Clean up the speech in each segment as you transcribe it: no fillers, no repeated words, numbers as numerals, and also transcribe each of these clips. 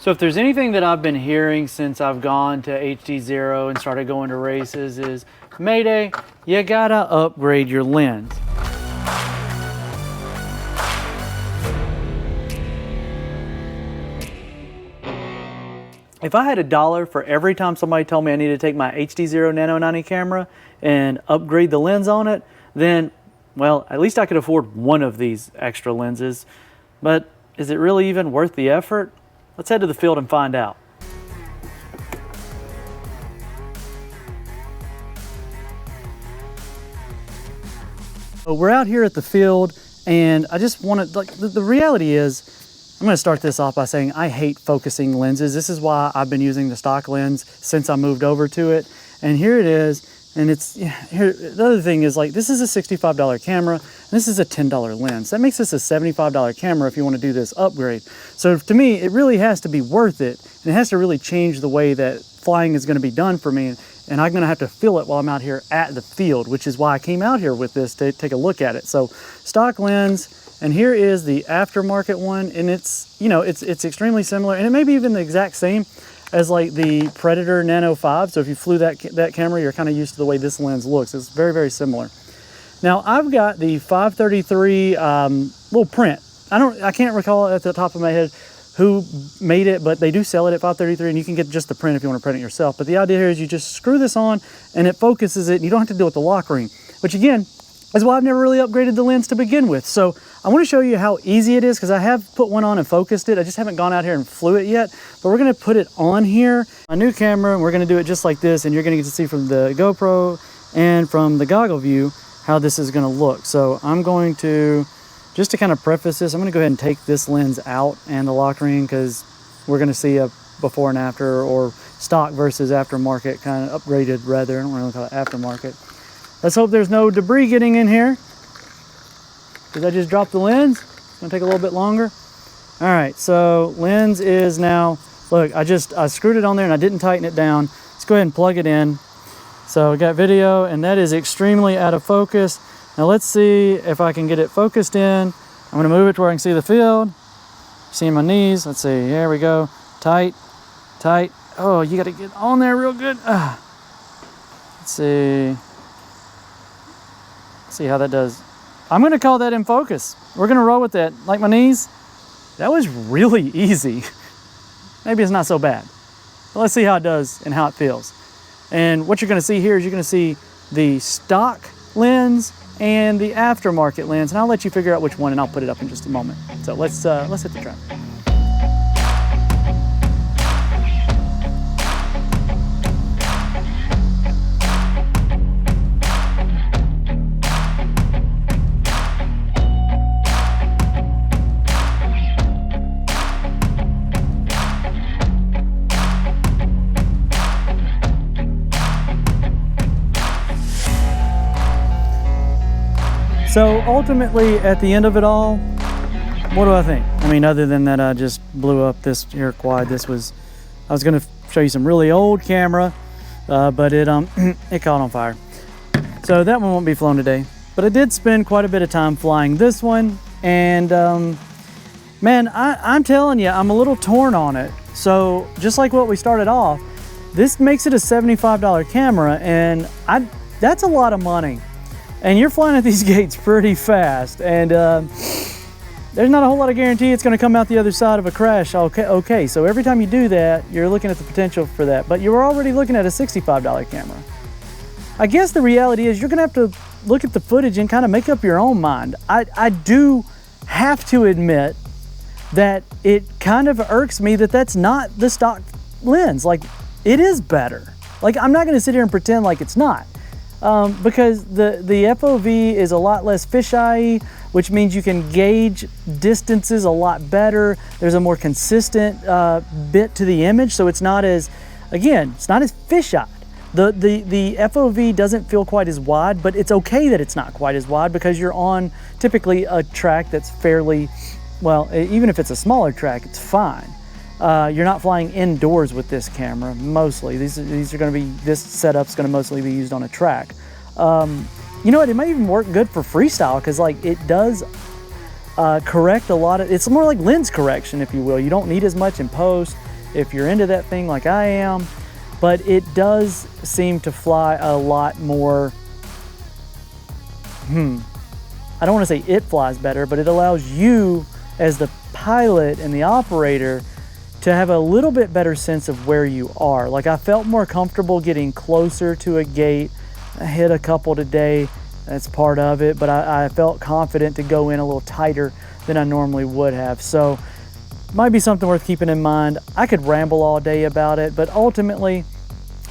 So if there's anything that I've been hearing since I've gone to HDZero and started going to races is, Mayday, you gotta upgrade your lens. If I had $1 for every time somebody told me I needed to take my HDZero Nano 90 camera and upgrade the lens on it, then, well, at least I could afford one of these extra lenses. But is it really even worth the effort? Let's head to the field and find out. So we're out here at the field, and I just want to, like, the reality is, I'm going to start this off by saying I hate focusing lenses. This is why I've been using the stock lens since I moved over to it. And here it is. And it's, here, the other thing is, like, this is a $65 camera, and this is a $10 lens. That makes this a $75 camera if you want to do this upgrade. So to me, it really has to be worth it, and it has to really change the way that flying is going to be done for me, and I'm going to have to feel it while I'm out here at the field, which is why I came out here with this to take a look at it. So stock lens, and here is the aftermarket one, and it's, you know, it's extremely similar, and it may be even the exact same as like the Predator Nano 5. So if you flew that camera, you're kind of used to the way this lens looks. It's very, very similar. Now I've got the 533 little print. I can't recall at the top of my head who made it, but they do sell it at 533, and you can get just the print if you want to print it yourself. But the idea here is you just screw this on and it focuses it, and you don't have to deal with the lock ring, which again is why I've never really upgraded the lens to begin with. So I want to show you how easy it is, because I have put one on and focused it. I just haven't gone out here and flew it yet, but we're going to put it on here, a new camera, and we're going to do it just like this, and you're going to get to see from the GoPro and from the goggle view how this is going to look. So I'm going to, just to kind of preface this, I'm going to go ahead and take this lens out and the lock ring, because we're going to see a before and after, or stock versus aftermarket, kind of upgraded rather. I don't really call it aftermarket. Let's hope there's no debris getting in here, because I just dropped the lens. It's gonna take a little bit longer. All right, so lens is now, look, I screwed it on there and I didn't tighten it down. Let's go ahead and plug it in. So we got video, and that is extremely out of focus. Now let's see if I can get it focused in. I'm gonna move it to where I can see the field. Seeing my knees, let's see, there we go. Tight, tight. Oh, you gotta get on there real good. Let's see. See how that does. I'm going to call that in focus. We're going to roll with that. Like my knees, that was really easy. Maybe it's not so bad. But let's see how it does and how it feels. And what you're going to see here is you're going to see the stock lens and the aftermarket lens, and I'll let you figure out which one, and I'll put it up in just a moment. So let's hit the track. So ultimately, at the end of it all, what do I think? I mean, other than that I just blew up this here quad. I was gonna show you some really old camera, but it it caught on fire. So that one won't be flown today. But I did spend quite a bit of time flying this one, and man, I'm telling you, I'm a little torn on it. So just like what we started off, this makes it a $75 camera, and that's a lot of money. And you're flying at these gates pretty fast, and there's not a whole lot of guarantee it's going to come out the other side of a crash. Okay, so every time you do that, you're looking at the potential for that. But you were already looking at a $65 camera. I guess the reality is you're going to have to look at the footage and kind of make up your own mind. I do have to admit that it kind of irks me that that's not the stock lens. Like, it is better. Like, I'm not going to sit here and pretend like it's not. Because the FOV is a lot less fisheye, which means you can gauge distances a lot better. There's a more consistent bit to the image, so it's not as, again, it's not as fisheye. The FOV doesn't feel quite as wide, but it's okay that it's not quite as wide, because you're on typically a track that's fairly, well, even if it's a smaller track, it's fine. You're not flying indoors with this camera mostly. These are going to be, this setup's going to mostly be used on a track. You know what, it might even work good for freestyle, because like it does correct a lot of, it's more like lens correction, if you will. You don't need as much in post. if you're into that thing like I am, but it does seem to fly a lot more, I don't want to say it flies better, but it allows you as the pilot and the operator to have a little bit better sense of where you are. Like, I felt more comfortable getting closer to a gate. I hit a couple today, that's part of it, but I felt confident to go in a little tighter than I normally would have. So might be something worth keeping in mind. I could ramble all day about it, but ultimately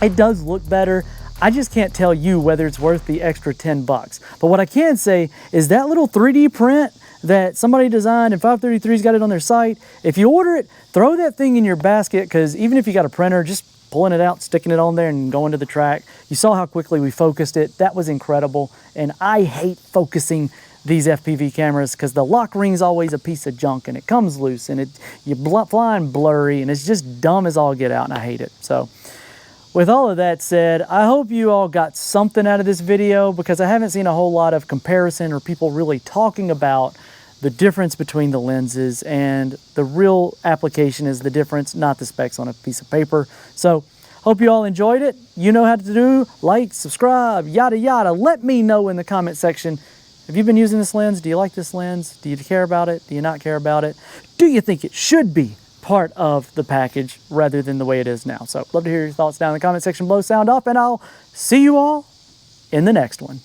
it does look better. I just can't tell you whether it's worth the extra 10 bucks. But what I can say is that little 3D print that somebody designed and 533's got it on their site, if you order it, throw that thing in your basket, because even if you got a printer, just pulling it out, sticking it on there and going to the track. You saw how quickly we focused it. That was incredible. And I hate focusing these FPV cameras because the lock ring's always a piece of junk and it comes loose and you're flying blurry and it's just dumb as all get out, and I hate it. So with all of that said, I hope you all got something out of this video, because I haven't seen a whole lot of comparison or people really talking about the difference between the lenses, and the real application is the difference, not the specs on a piece of paper. So hope you all enjoyed it. You know how to do, like, subscribe, yada yada. Let me know in the comment section, have you been using this lens? Do you like this lens? Do you care about it? Do you not care about it? Do you think it should be part of the package rather than the way it is now? So love to hear your thoughts down in the comment section below. Sound off, and I'll see you all in the next one.